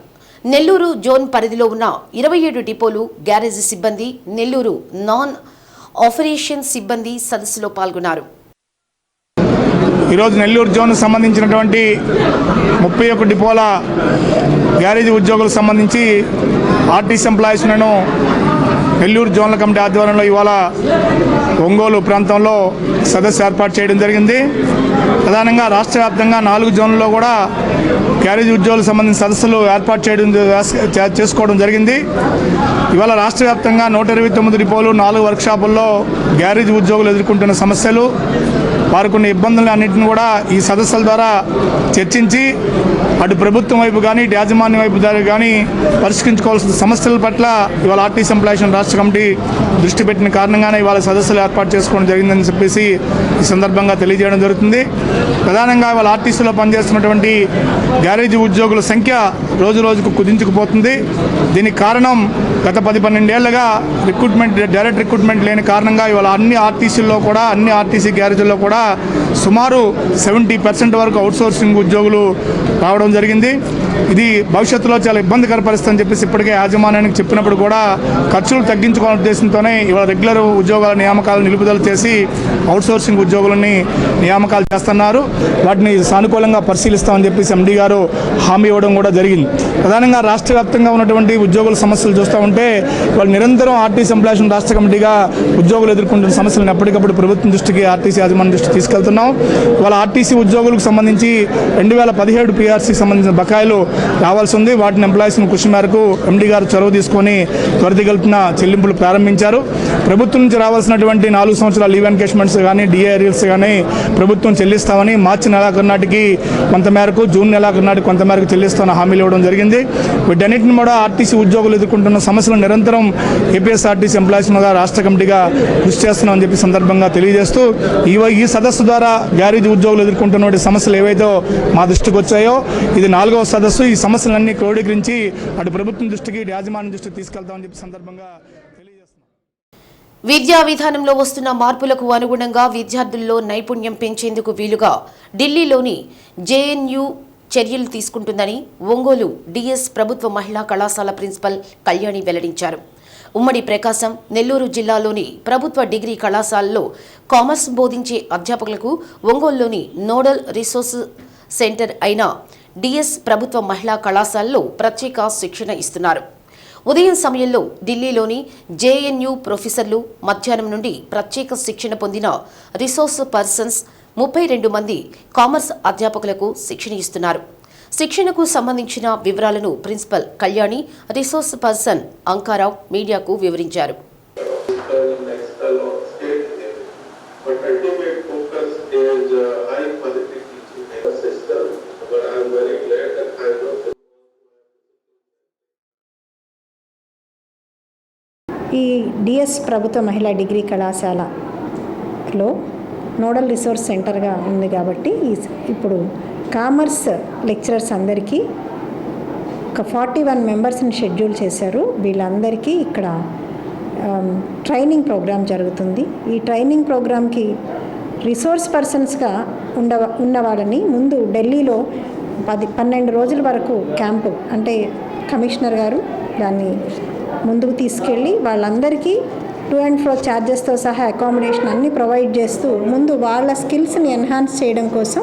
నెల్లూరు జోన్ పరిధిలో ఉన్న 27 డిపోలు, గ్యారేజీ సిబ్బంది, నెల్లూరు నాన్ ఆపరేషన్ సిబ్బంది సదస్సులో పాల్గొన్నారు. ఈరోజు నెల్లూరు జోన్ సంబంధించినటువంటి 31 డిపోల గ్యారేజీ ఉద్యోగులకు సంబంధించి ఆర్టీసీ ఎంప్లాయీస్లను నెల్లూరు జోన్ల కమిటీ ఆధ్వర్యంలో ఇవాళ ఒంగోలు ప్రాంతంలో సదస్సు ఏర్పాటు చేయడం జరిగింది. ప్రధానంగా రాష్ట్ర వ్యాప్తంగా 4 జోన్లలో కూడా గ్యారేజీ ఉద్యోగులకు సంబంధించిన సదస్సులు ఏర్పాటు చేసుకోవడం జరిగింది. ఇవాళ రాష్ట్ర వ్యాప్తంగా 129 డిపోలు, 4 వర్క్షాపుల్లో గ్యారేజీ ఉద్యోగులు ఎదుర్కొంటున్న సమస్యలు, వారికి ఉన్న ఇబ్బందులు అన్నింటిని కూడా ఈ సదస్సుల ద్వారా చర్చించి అటు ప్రభుత్వం వైపు కానీ, ఇటు యాజమాన్యం వైపు కానీ పరిష్కరించుకోవాల్సిన సమస్యల పట్ల ఇవాళ ఆర్టీసీ ఎంప్లాయీస్ రాష్ట్ర కమిటీ దృష్టి పెట్టిన కారణంగానే ఇవాళ సదస్సులు ఏర్పాటు చేసుకోవడం జరిగిందని చెప్పేసి ఈ సందర్భంగా తెలియజేయడం జరుగుతుంది. ప్రధానంగా ఇవాళ ఆర్టీసీలో పనిచేస్తున్నటువంటి గ్యారేజీ ఉద్యోగుల సంఖ్య రోజు రోజుకు కుదించుకుపోతుంది. దీనికి కారణం గత 10-12 ఏళ్లుగా డైరెక్ట్ రిక్రూట్మెంట్ లేని కారణంగా ఇవాళ అన్ని ఆర్టీసీల్లో కూడా, అన్ని ఆర్టీసీ గ్యారేజీల్లో కూడా సుమారు 70% వరకు అవుట్సోర్సింగ్ ఉద్యోగులు రావడం జరిగింది. ఇది భవిష్యత్తులో చాలా ఇబ్బందికర పరిస్థితి అని చెప్పేసి ఇప్పటికే యాజమాన్యానికి చెప్పినప్పుడు కూడా ఖర్చులు తగ్గించుకోవాలనే ఉద్దేశంతోనే ఇవాళ రెగ్యులర్ ఉద్యోగాల నియామకాలు నిలుపుదల చేసి అవుట్సోర్సింగ్ ఉద్యోగులని నియామకాలు చేస్తున్నారు. వాటిని సానుకూలంగా పరిశీలిస్తామని చెప్పేసి ఎండీ గారు హామీ ఇవ్వడం కూడా జరిగింది. ప్రధానంగా రాష్ట్ర వ్యాప్తంగా ఉన్నటువంటి ఉద్యోగుల సమస్యలు చూస్తూ ఉంటే వాళ్ళు నిరంతరం ఆర్టీసీ ఎంప్లాయీస్ రాష్ట్ర కమిటీగా ఉద్యోగులు ఎదుర్కొంటున్న సమస్యలను ఎప్పటికప్పుడు ప్రభుత్వం దృష్టికి, ఆర్టీసీ యాజమాన్యం దృష్టికి తీసుకెళ్తున్నాం. వాళ్ళ ఆర్టీసీ ఉద్యోగులకు సంబంధించి 2017 పీఆర్సీకి సంబంధించిన బకాయిలు రావాల్సి ఉంది. వాటిని ఎంప్లాయీస్ని కృషి మేరకు ఎండీ గారు చొరవ తీసుకొని త్వరితగతిన చెల్లింపులు ప్రారంభించారు. ప్రభుత్వం నుంచి రావాల్సినటువంటి 4 సంవత్సరాల లీవ్ ఎన్కేష్మెంట్స్ కానీ, డిఏరియల్స్ కానీ ప్రభుత్వం చెల్లిస్తామని, మార్చి నెలాఖరు నాటికి కొంతమేరకు, జూన్ నెలాఖరు నాటికి కొంతమేరకు చెల్లిస్తామని హామీలు ఇవ్వడం జరిగింది. వీటన్నిటిని కూడా ఆర్టీసీ ఉద్యోగులు ఎదుర్కొంటున్న సమస్యలు నిరంతరం ఏపీఎస్ఆర్టీసీ ఎంప్లాయీస్గా రాష్ట్ర కమిటీగా కృషి చేస్తున్నామని చెప్పి సందర్భంగా తెలియజేస్తూ ఈ సదస్సు ద్వారా గ్యారేజీ ఉద్యోగులు ఎదుర్కొంటున్న సమస్యలు ఏవైతే మా దృష్టికి వచ్చాయో ఇది 4వ సదస్సు. ఈ సమస్యలన్నీ క్రోడీకరించి అటు ప్రభుత్వం దృష్టికి, యాజమాన్యం దృష్టికి తీసుకెళ్తామని చెప్పి సందర్భంగా తెలియజేస్తున్నాం. విద్యా విధానంలో వస్తున్న మార్పులకు అనుగుణంగా విద్యార్థుల్లో నైపుణ్యం పెంచేందుకు వీలుగా ఢిల్లీలోని జేఎన్యూ చర్యలు తీసుకుంటుందని ఒంగోలు డిఎస్ ప్రభుత్వ మహిళా కళాశాల ప్రిన్సిపల్ కళ్యాణి వెల్లడించారు. ఉమ్మడి ప్రకాశం, నెల్లూరు జిల్లాలోని ప్రభుత్వ డిగ్రీ కళాశాలలో కామర్స్ బోధించే అధ్యాపకులకు ఒంగోలులోని నోడల్ రిసోర్స్ సెంటర్ అయిన డిఎస్ ప్రభుత్వ మహిళా కళాశాలలో ప్రత్యేక శిక్షణ ఇస్తున్నారు. ఉదయం సమయంలో ఢిల్లీలోని జేఎన్యూ ప్రొఫెసర్లు, మధ్యాహ్నం నుండి ప్రత్యేక శిక్షణ పొందిన రిసోర్స్ పర్సన్స్ 32 మంది కామర్స్ అధ్యాపకులకు శిక్షణ ఇస్తున్నారు. శిక్షణకు సంబంధించిన వివరాలను principal Kalyani, resource person Ankarao మీడియాకు వివరించారు. ఈ డిఎస్ ప్రభుత్వ మహిళా డిగ్రీ కళాశాలలో నోడల్ రిసోర్స్ సెంటర్గా ఉంది కాబట్టి ఇప్పుడు కామర్స్ లెక్చరర్స్ అందరికీ ఒక 41 మెంబర్స్ని షెడ్యూల్ చేశారు. వీళ్ళందరికీ ఇక్కడ ట్రైనింగ్ ప్రోగ్రామ్ జరుగుతుంది. ఈ ట్రైనింగ్ ప్రోగ్రామ్కి రిసోర్స్ పర్సన్స్గా ఉన్న వాళ్ళని ముందు ఢిల్లీలో 12 రోజుల వరకు క్యాంపు, అంటే కమిషనర్ గారు దాన్ని ముందుకు తీసుకెళ్ళి వాళ్ళందరికీ టు అండ్ ఫ్రో ఛార్జెస్తో సహా అకామిడేషన్ అన్నీ ప్రొవైడ్ చేస్తూ ముందు వాళ్ళ స్కిల్స్ని ఎన్హాన్స్ చేయడం కోసం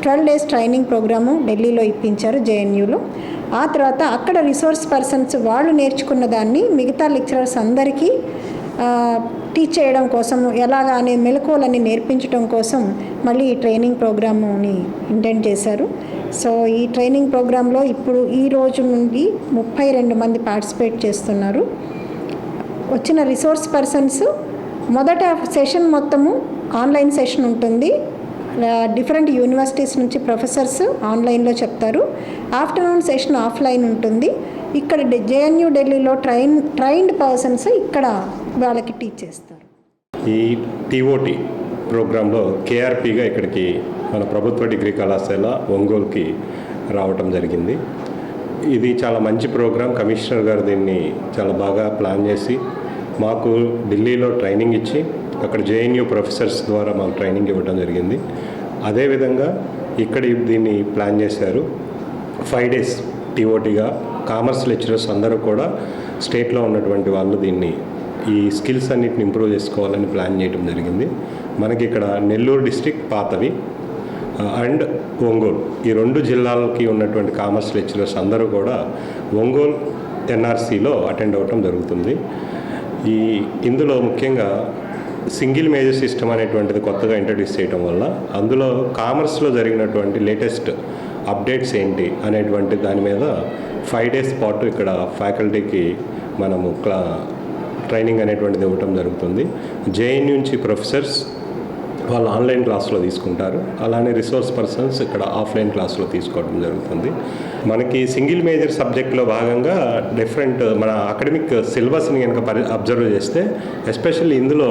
12 days ట్రైనింగ్ ప్రోగ్రాము ఢిల్లీలో ఇప్పించారు, జేఎన్యూలో. ఆ తర్వాత అక్కడ రిసోర్స్ పర్సన్స్ వాళ్ళు నేర్చుకున్న దాన్ని మిగతా లెక్చరర్స్ అందరికీ టీచ్ చేయడం కోసం, ఎలాగా అనే మెలకువలని నేర్పించడం కోసం మళ్ళీ ఈ ట్రైనింగ్ ప్రోగ్రాముని ఇంటెండ్ చేశారు. సో ఈ ట్రైనింగ్ ప్రోగ్రాంలో ఇప్పుడు ఈ రోజు నుండి 32 మంది పార్టిసిపేట్ చేస్తున్నారు. వచ్చిన రిసోర్స్ పర్సన్స్ మొదట సెషన్ మొత్తము ఆన్లైన్ సెషన్ ఉంటుంది. డిఫరెంట్ యూనివర్సిటీస్ నుంచి ప్రొఫెసర్స్ ఆన్లైన్లో చెప్తారు. ఆఫ్టర్నూన్ సెషన్ ఆఫ్లైన్ ఉంటుంది. ఇక్కడ జేఎన్యూ ఢిల్లీలో ట్రైన్డ్ పర్సన్స్ ఇక్కడ వాళ్ళకి టీచ్ చేస్తారు. ఈ టీఓటీ ప్రోగ్రాంలో కేఆర్పీగా ఇక్కడికి మన ప్రభుత్వ డిగ్రీ కళాశాల ఒంగోలుకి రావటం జరిగింది. ఇది చాలా మంచి ప్రోగ్రాం. కమిషనర్ గారు దీన్ని చాలా బాగా ప్లాన్ చేసి మాకు ఢిల్లీలో ట్రైనింగ్ ఇచ్చి అక్కడ జేఎన్యూ ప్రొఫెసర్స్ ద్వారా మాకు ట్రైనింగ్ ఇవ్వడం జరిగింది. అదేవిధంగా ఇక్కడ దీన్ని ప్లాన్ చేశారు. 5 days టీఓటీగా కామర్స్ లెక్చరర్స్ అందరూ కూడా స్టేట్లో ఉన్నటువంటి వాళ్ళు దీన్ని ఈ స్కిల్స్ అన్నిటిని ఇంప్రూవ్ చేసుకోవాలని ప్లాన్ చేయడం జరిగింది. మనకి ఇక్కడ నెల్లూరు డిస్ట్రిక్ట్ పాతవి అండ్ ఒంగోలు, ఈ 2 జిల్లాలకి ఉన్నటువంటి కామర్స్ లెక్చరర్స్ అందరూ కూడా ఒంగోలు ఎన్ఆర్సీలో అటెండ్ అవ్వటం జరుగుతుంది. ఇందులో ముఖ్యంగా సింగిల్ మేజర్ సిస్టమ్ అనేటువంటిది కొత్తగా ఇంట్రడ్యూస్ చేయడం వల్ల అందులో కామర్స్లో జరిగినటువంటి లేటెస్ట్ అప్డేట్స్ ఏంటి అనేటువంటి దాని మీద 5 days పాటు ఇక్కడ ఫ్యాకల్టీకి మనము ట్రైనింగ్ అనేటువంటిది ఇవ్వటం జరుగుతుంది. జేఎన్యూ నుంచి ప్రొఫెసర్స్ వాళ్ళు ఆన్లైన్ క్లాస్లో తీసుకుంటారు, అలానే రిసోర్స్ పర్సన్స్ ఇక్కడ ఆఫ్లైన్ క్లాస్లో తీసుకోవడం జరుగుతుంది. మనకి సింగిల్ మేజర్ సబ్జెక్ట్లో భాగంగా డిఫరెంట్ మన అకాడమిక్ సిలబస్ని కనుక అబ్జర్వ్ చేస్తే ఎస్పెషల్లీ ఇందులో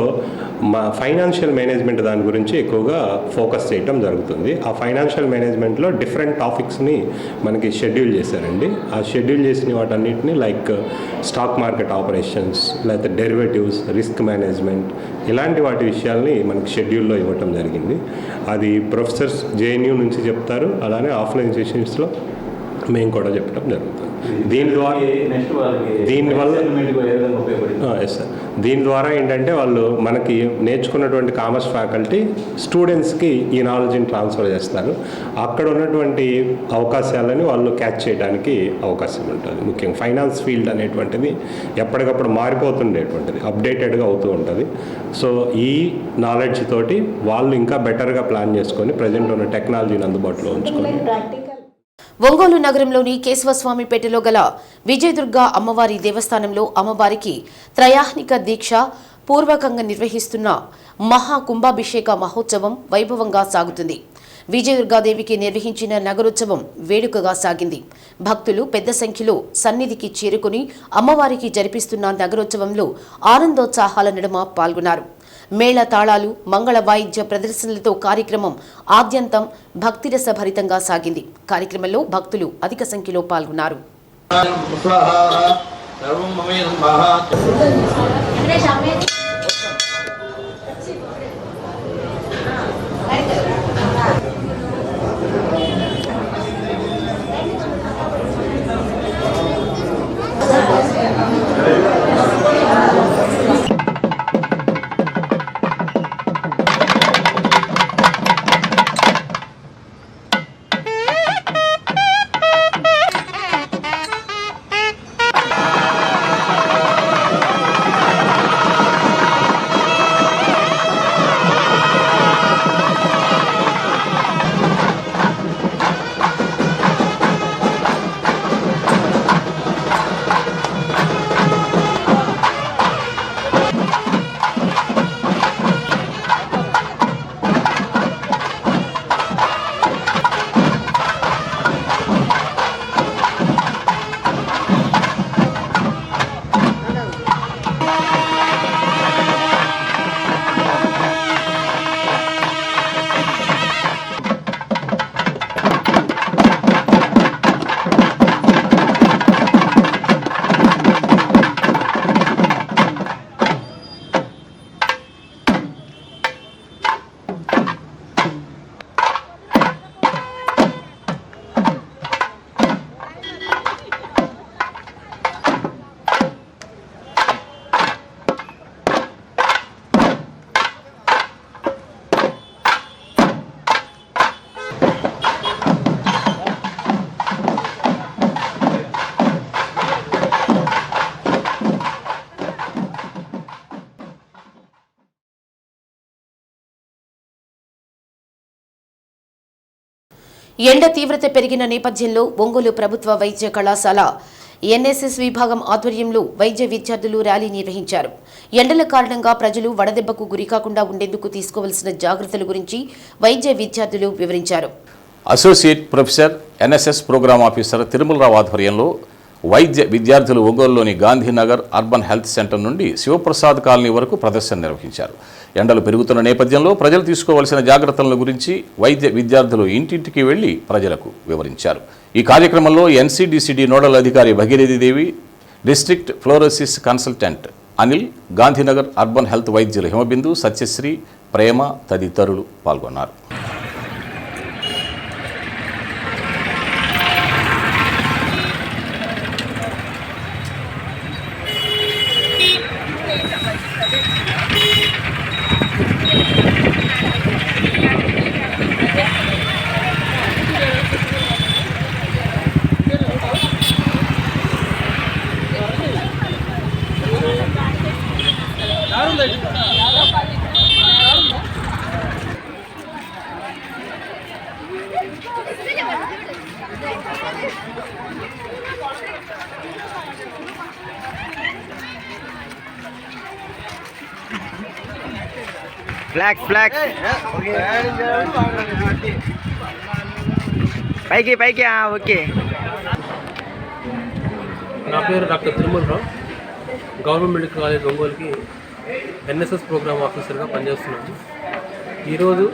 మా ఫైనాన్షియల్ మేనేజ్మెంట్ దాని గురించి ఎక్కువగా ఫోకస్ చేయటం జరుగుతుంది. ఆ ఫైనాన్షియల్ మేనేజ్మెంట్లో డిఫరెంట్ టాపిక్స్ని మనకి షెడ్యూల్ చేశారండి. ఆ షెడ్యూల్ చేసిన వాటన్నిటిని లైక్ స్టాక్ మార్కెట్ ఆపరేషన్స్, లేకపోతే డెరివేటివ్స్, రిస్క్ మేనేజ్మెంట్, ఇలాంటి వాటి విషయాల్ని మనకి షెడ్యూల్లో ఇవ్వటం జరిగింది. అది ప్రొఫెసర్స్ జేఎన్యూ నుంచి చెప్తారు, అలానే ఆఫ్లైన్ సెషన్స్లో మేము కూడా చెప్పడం జరుగుతుంది. దీని ద్వారా ఏంటంటే వాళ్ళు మనకి నేర్చుకున్నటువంటి కామర్స్ ఫ్యాకల్టీ స్టూడెంట్స్కి ఈ నాలెడ్జ్ని ట్రాన్స్ఫర్ చేస్తారు. అక్కడ ఉన్నటువంటి అవకాశాలని వాళ్ళు క్యాచ్ చేయడానికి అవకాశం ఉంటుంది. ముఖ్యంగా ఫైనాన్స్ ఫీల్డ్ అనేటువంటిది ఎప్పటికప్పుడు మారిపోతుండేటువంటిది, అప్డేటెడ్గా అవుతూ ఉంటుంది. సో ఈ నాలెడ్జ్ తోటి వాళ్ళు ఇంకా బెటర్గా ప్లాన్ చేసుకొని ప్రజెంట్ ఉన్న టెక్నాలజీని అందుబాటులో ఉంచుకొని ఒంగోలు నగరంలోని కేశవస్వామిపేటలో గల విజయదుర్గ అమ్మవారి దేవస్థానంలో అమ్మవారికి త్రయాహ్నిక దీక్ష పూర్వకంగా నిర్వహిస్తున్న మహాకుంభాభిషేక మహోత్సవం వైభవంగా సాగుతుంది. విజయదుర్గాదేవికి నిర్వహించిన నగరోత్సవం వేడుకగా సాగింది. భక్తులు పెద్ద సంఖ్యలో సన్నిధికి చేరుకుని అమ్మవారికి జరిపిస్తున్న నగరోత్సవంలో ఆనందోత్సాహాల నడుమ పాల్గొన్నారు. మేళ తాళాలు, మంగళ వాయిద్య ప్రదర్శనలతో కార్యక్రమం ఆద్యంతం భక్తిరసభరితంగా సాగింది. కార్యక్రమంలో భక్తులు అధిక సంఖ్యలో పాల్గొన్నారు. ఎండ తీవ్రత పెరిగిన నేపథ్యంలో ఒంగోలు ప్రభుత్వ వైద్య కళాశాల ఎన్ఎస్ఎస్ విభాగం ఆధ్వర్యంలో వైద్య విద్యార్థులు ర్యాలీ నిర్వహించారు. ఎండల కారణంగా ప్రజలు వడదెబ్బకు గురికాకుండా ఉండేందుకు తీసుకోవాల్సిన జాగ్రత్తల గురించి వైద్య విద్యార్థులు వివరించారు. Associate professor NSS programme officer Tirumalarao ఆధ్వర్యంలో వైద్య విద్యార్థులు ఒంగోలులోని గాంధీనగర్ అర్బన్ హెల్త్ సెంటర్ నుండి శివప్రసాద్ కాలనీ వరకు ప్రదర్శన నిర్వహించారు. ఎండలు పెరుగుతున్న నేపథ్యంలో ప్రజలు తీసుకోవాల్సిన జాగ్రత్తల గురించి వైద్య విద్యార్థులు ఇంటింటికి వెళ్లి ప్రజలకు వివరించారు. ఈ కార్యక్రమంలో ఎన్సీడీసీడీ నోడల్ అధికారి Bhagirathidevi, district fluorosis consultant Anil, Gandhinagar urban health వైద్యులు హిమబిందు, సత్యశ్రీ, ప్రేమ తదితరులు పాల్గొన్నారు. ఫ్లాగ్ పైకి ఓకే. నా పేరు doctor Tirumalarao. Government medical college ఒంగోలుకి ఎన్ఎస్ఎస్ ప్రోగ్రామ్ ఆఫీసర్గా పనిచేస్తున్నాను. ఈరోజు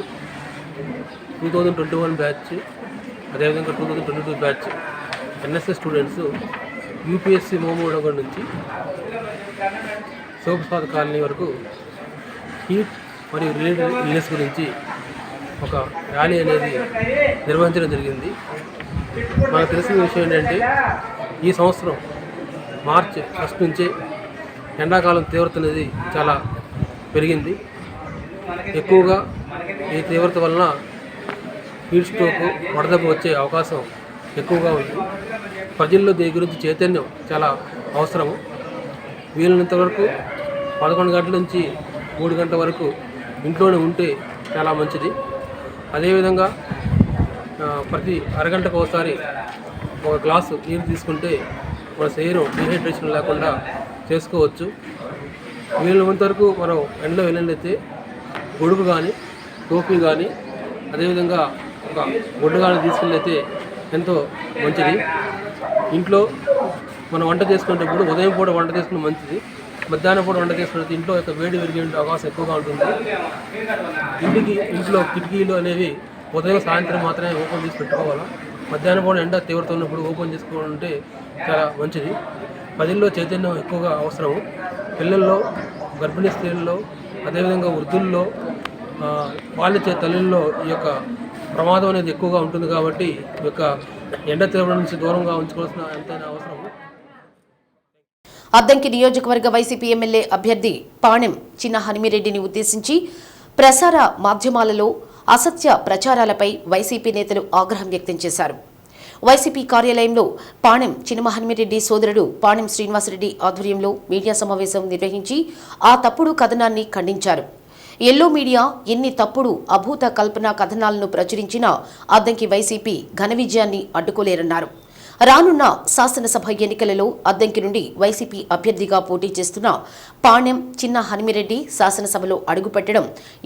2021 బ్యాచ్, అదేవిధంగా 2022 బ్యాచ్ ఎన్ఎస్ఎస్ స్టూడెంట్స్ యూపీఎస్సీ మోమోడగర్ నుంచి శివప్రసాద్ కాలనీ వరకు హీట్ మరియు రిలేటెడ్ ఇల్నెస్ గురించి ఒక ర్యాలీ అనేది నిర్వహించడం జరిగింది. మనకు తెలిసిన విషయం ఏంటంటే ఈ సంవత్సరం మార్చి 1 నుంచే ఎండాకాలం తీవ్రత అనేది చాలా పెరిగింది. ఎక్కువగా ఈ తీవ్రత వలన హీట్ స్ట్రోక్, వడదెబ్బ వచ్చే అవకాశం ఎక్కువగా ఉంది. ప్రజల్లో దీని గురించి చైతన్యం చాలా అవసరము. వీలైనంత వరకు 11 గంటల నుంచి 3 గంటల వరకు ఇంట్లోనే ఉంటే చాలా మంచిది. అదేవిధంగా ప్రతి అరగంటకు ఒకసారి ఒక గ్లాసు నీరు తీసుకుంటే మన శరీరం డీహైడ్రేషన్ లేకుండా చేసుకోవచ్చు. వీలైనంత వరకు మనం ఎండలో వెళ్ళినట్లయితే గొడుగు కానీ, టోపీ కానీ, అదేవిధంగా ఒక గుడ్డ కానీ తీసుకెళ్ళైతే ఎంతో మంచిది. ఇంట్లో మనం వంట చేసుకునేటప్పుడు ఉదయం పూట వంట చేసుకుని మంచిది. మధ్యాహ్నం పూట వంట చేసుకున్నట్టు ఇంట్లో యొక్క వేడి విరిగే అవకాశం ఎక్కువగా ఉంటుంది. ఇంట్లో కిటికీలు అనేవి ఉదయం సాయంత్రం మాత్రమే ఓపెన్ చేసి పెట్టుకోవాలి. మధ్యాహ్నం పూట ఎండ తీవ్రత ఉన్నప్పుడు ఓపెన్ చేసుకోవాలంటే చాలా మంచిది. ప్రజల్లో చైతన్యం ఎక్కువగా అవసరము. పిల్లల్లో, గర్భిణీ స్త్రీల్లో, అదేవిధంగా వృద్ధుల్లో, పాలిచ్చే తల్లుల్లో ఈ యొక్క ప్రమాదం అనేది ఎక్కువగా ఉంటుంది. కాబట్టి ఈ యొక్క ఎండ తీవ్రత నుంచి దూరంగా ఉంచుకోవాల్సిన ఎంతైనా అవసరం. అద్దంకి నియోజకవర్గ వైసీపీ ఎమ్మెల్యే అభ్యర్థి పాణెం చిన్న హనుమిరెడ్డిని ఉద్దేశించి ప్రసార మాధ్యమాలలో అసత్య ప్రచారాలపై వైసీపీ నేతలు ఆగ్రహం వ్యక్తం చేశారు. వైసీపీ కార్యాలయంలో పాణెం చిన్న హనుమిరెడ్డి సోదరుడు పాణెం శ్రీనివాసరెడ్డి ఆధ్వర్యంలో మీడియా సమావేశం నిర్వహించి ఆ తప్పుడు కథనాన్ని ఖండించారు. ఎల్లో మీడియా ఎన్ని తప్పుడు అభూత కల్పన కథనాలను ప్రచురించినా అద్దంకి వైసీపీ ఘన విజయాన్ని అడ్డుకోలేరన్నారు. రానున్న శాసనసభ ఎన్నికలలో అద్దంకి నుండి వైసీపీ అభ్యర్థిగా పోటీ చేస్తున్న పాణెం చిన్న హనుమిరెడ్డి శాసనసభలో అడుగుపెట్టడం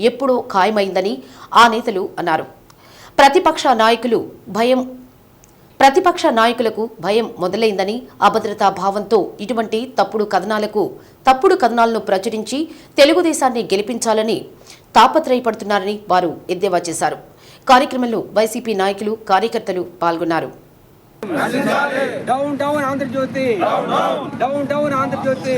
ఎప్పుడో ఖాయమైందని ఆ నేతలు అన్నారు. ప్రతిపక్ష నాయకులకు భయం మొదలైందని, అభద్రతా భావంతో ఇటువంటి తప్పుడు కథనాలను ప్రచురించి తెలుగుదేశాన్ని గెలిపించాలని తాపత్రయపడుతున్నారని వారు ఎద్దేవా చేశారు. కార్యక్రమంలో వైసీపీ నాయకులు, కార్యకర్తలు పాల్గొన్నారు. Down down Andhrajyothy, down down Andhrajyothy.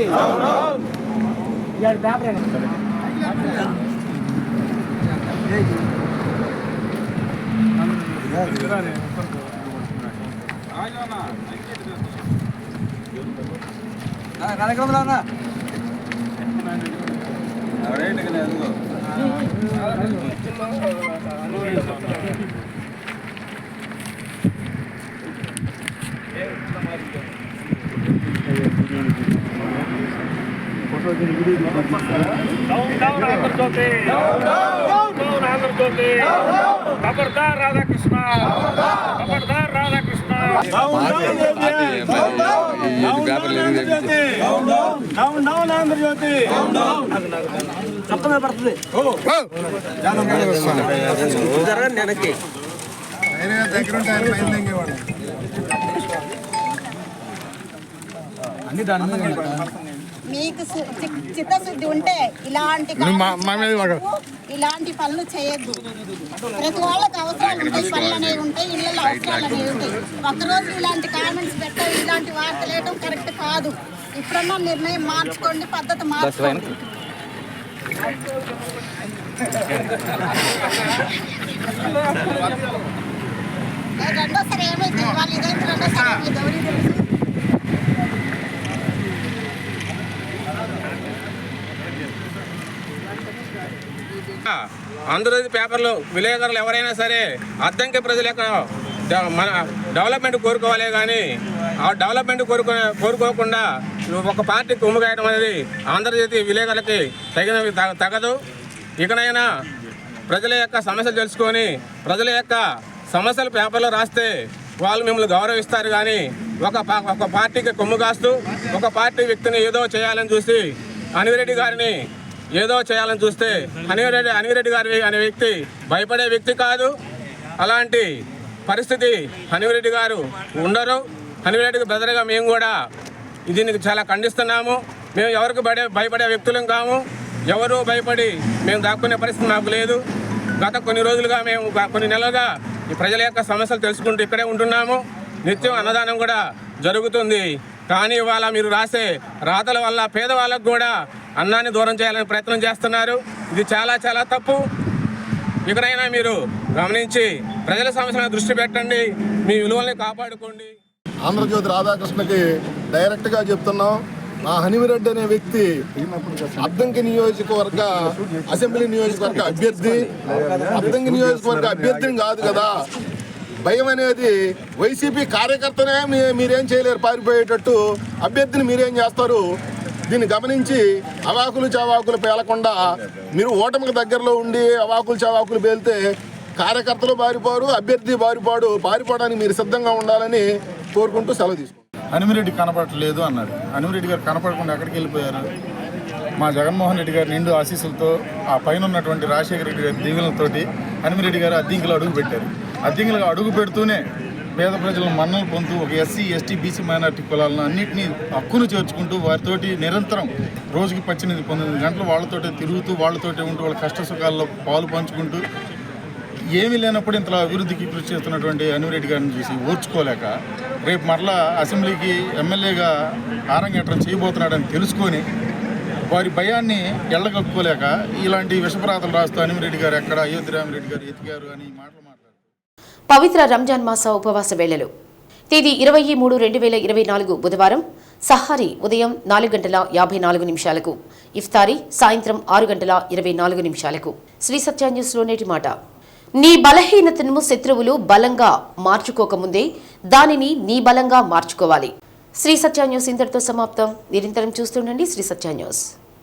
ఖబర్దార్ రాధాకృష్ణ, ఖబర్దార్ రాధాకృష్ణ. మీకు చిత్తశుద్ధి ఉంటే ఇలాంటి పనులు చేయొద్దు. ప్రతి వాళ్ళకి అవసరాలు ఉంటాయి, పనులు అనేవి ఉంటాయి, ఇళ్ళలో అవసరాలు అనేవి ఉంటాయి. ఒక్కరోజు ఇలాంటి కామెంట్స్ పెట్టడం, ఇలాంటి వార్తలు వేయడం కరెక్ట్ కాదు. ఇప్పుడన్నా నిర్ణయం మార్చుకోండి, పద్ధతి మార్చుకోండి. రెండోసారి ఏమైతే వాళ్ళు ఇదైతే రెండోసారి గౌరీ తెలుసు. ఆంధ్రజ్యోతి పేపర్లు విలేకరులు ఎవరైనా సరే అద్దంకి ప్రజల యొక్క మన డెవలప్మెంట్ కోరుకోవాలే కానీ ఆ డెవలప్మెంట్ కోరుకోకుండా ఒక పార్టీకి ఉమ్మగాయడం అనేది ఆంధ్రజ్యోతి విలేకరులకి తగదు. ఇకనైనా ప్రజల యొక్క సమస్యలు తెలుసుకొని ప్రజల యొక్క సమస్యలు పేపర్లో రాస్తే వాళ్ళు మిమ్మల్ని గౌరవిస్తారు. కానీ ఒక పార్టీకి కొమ్ము కాస్తూ ఒక పార్టీ వ్యక్తిని ఏదో చేయాలని చూసి అనివిరెడ్డి గారిని ఏదో చేయాలని చూస్తే అనివిరెడ్డి గారి అనే వ్యక్తి భయపడే వ్యక్తి కాదు. అలాంటి పరిస్థితి అనివిరెడ్డి గారు ఉండరు. అనివిరెడ్డికి బ్రదర్గా మేము కూడా దీనికి చాలా ఖండిస్తున్నాము. మేము ఎవరికి భయపడే వ్యక్తులం కాము. ఎవరు భయపడి మేము దాక్కునే పరిస్థితి మాకు లేదు. గత కొన్ని రోజులుగా మేము కొన్ని నెలలుగా ఈ ప్రజల యొక్క సమస్యలు తెలుసుకుంటూ ఇక్కడే ఉంటున్నాము. నిత్యం అన్నదానం కూడా జరుగుతుంది. కానీ ఇవాళ మీరు రాసే రాతల వల్ల పేదవాళ్ళకు కూడా అన్నాన్ని దూరం చేయాలని ప్రయత్నం చేస్తున్నారు. ఇది చాలా చాలా తప్పు. ఇకనైనా మీరు గమనించి ప్రజల సమస్యలను దృష్టి పెట్టండి, మీ విలువల్ని కాపాడుకోండి. ఆంధ్రజ్యోతి రాధాకృష్ణకి డైరెక్ట్గా చెప్తున్నాం, ఆ హనిమిరెడ్డి అనే వ్యక్తి అద్దంకి నియోజకవర్గ అసెంబ్లీ నియోజకవర్గ అభ్యర్థి. అద్దంకి నియోజకవర్గ అభ్యర్థిని కాదు కదా. భయం అనేది వైసీపీ కార్యకర్తనే మీరేం చేయలేరు పారిపోయేటట్టు, అభ్యర్థిని మీరేం చేస్తారు? దీన్ని గమనించి అవాకులు చవాకులు పేలకుండా మీరు ఓటమికి దగ్గరలో ఉండి అవాకులు చవాకులు పేలితే కార్యకర్తలు బారిపోరు, అభ్యర్థి పారిపోవడానికి మీరు సిద్ధంగా ఉండాలని కోరుకుంటూ సెలవు తీసుకుంటాం. హనుమిరెడ్డి కనపడట్లేదు అన్నాడు. హనుమిరెడ్డి గారు కనపడకుండా ఎక్కడికి వెళ్ళిపోయారు? మా జగన్మోహన్ రెడ్డి గారి నిండు ఆశీస్సులతో ఆ పైన ఉన్నటువంటి రాజశేఖర రెడ్డి గారి దీవెనలతోటి హనుమిరెడ్డి గారు అద్దెంకిలో అడుగు పెట్టారు. అద్దెంకిలో అడుగు పెడుతూనే పేద ప్రజలను మన్నలు పొందుతూ ఒక ఎస్సీ ఎస్టీ బీసీ మైనార్టీ కులాలను అన్నింటినీ హక్కును చేర్చుకుంటూ వారితోటి నిరంతరం రోజుకి 18-19 గంటలు వాళ్ళతోటే తిరుగుతూ వాళ్ళతోటే ఉంటూ వాళ్ళ కష్ట సుఖాల్లో పాలు పంచుకుంటూ ఏమీ లేనప్పుడు ఇంతలో అభివృద్ధికి కృషి చేస్తున్నటువంటి అనివిరెడ్డి గారిని చూసి ఓర్చుకోలేక రేపు మరలా అసెంబ్లీకి ఎమ్మెల్యేగా ఆరంగేట్రం చేయబోతున్నాడని తెలుసుకొని వారి భయాన్ని ఎల్లగక్కుకోలేక ఇలాంటి విషపరాతలు రాస్తూ అనివిరెడ్డి గారు ఎక్కడ అయోధ్యరామిరెడ్డి గారు ఎతికారు అని మాట్లాడారు. పవిత్ర రంజాన్ మాస ఉపవాస వేళలు తేదీ 23/2/2024 బుధవారం సహారీ ఉదయం 4:54 ఇఫ్తారీ సాయంత్రం 6:24 శ్రీ సత్య న్యూస్లో నేటి మాట. నీ బలహీనతను శత్రువులు బలంగా మార్చుకోకముందే దానిని నీ బలంగా మార్చుకోవాలి. శ్రీ సత్య న్యూస్ ఇంతటితో సమాప్తం. నిరంతరం చూస్తుండండి శ్రీ సత్య న్యూస్.